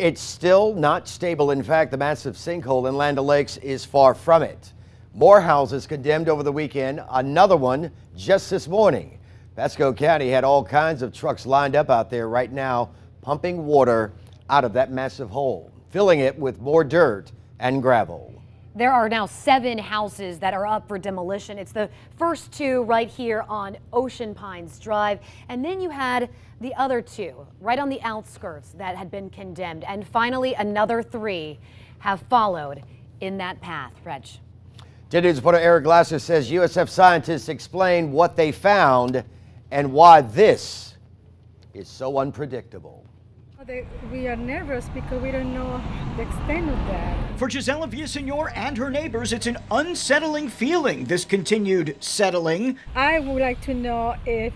It's still not stable. In fact, the massive sinkhole in Land O'Lakes is far from it. More houses condemned over the weekend, another one just this morning. Pasco County had all kinds of trucks lined up out there right now, pumping water out of that massive hole, filling it with more dirt and gravel. There are now 7 houses that are up for demolition. It's the first 2 right here on Ocean Pines Drive. And then you had the other 2 right on the outskirts that had been condemned. And finally, another 3 have followed in that path. Reg. 10 News reporter Eric Glasser says USF scientists explain what they found and why this is so unpredictable. We are nervous because we don't know the extent of that. For Gisela Villasenor and her neighbors, it's an unsettling feeling, this continued settling. I would like to know if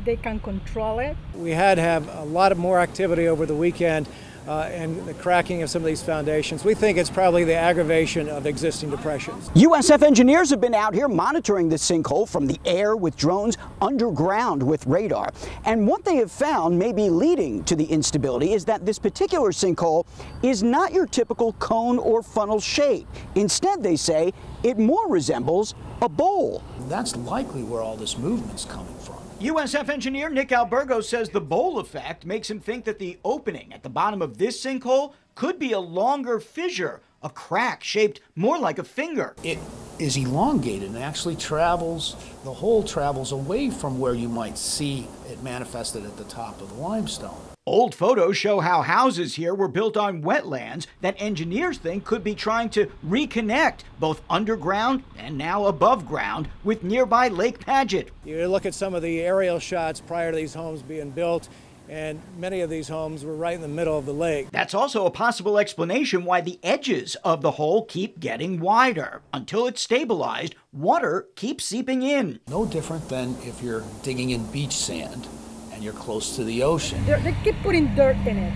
they can control it. We had to have a lot of more activity over the weekend and the cracking of some of these foundations. We think it's probably the aggravation of existing depressions. USF engineers have been out here monitoring the sinkhole from the air with drones, underground with radar. And what they have found may be leading to the instability is that this particular sinkhole is not your typical cone or funnel shape. Instead, they say, it more resembles a bowl. That's likely where all this movement's coming from. USF engineer Nick Albergo says the bowl effect makes him think that the opening at the bottom of this sinkhole could be a longer fissure, a crack shaped more like a finger. It is elongated and actually travels, the hole travels away from where you might see it manifested at the top of the limestone. Old photos show how houses here were built on wetlands that engineers think could be trying to reconnect both underground and now above ground with nearby Lake Paget. You look at some of the aerial shots prior to these homes being built, and many of these homes were right in the middle of the lake. That's also a possible explanation why the edges of the hole keep getting wider. Until it's stabilized, water keeps seeping in. No different than if you're digging in beach sand and you're close to the ocean. They keep putting dirt in it,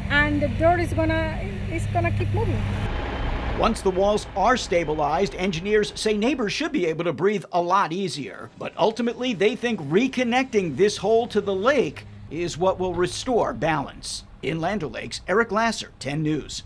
and the dirt is gonna keep moving. Once the walls are stabilized, engineers say neighbors should be able to breathe a lot easier. But ultimately, they think reconnecting this hole to the lake is what will restore balance. In Land O'Lakes, Eric Glasser, 10 News.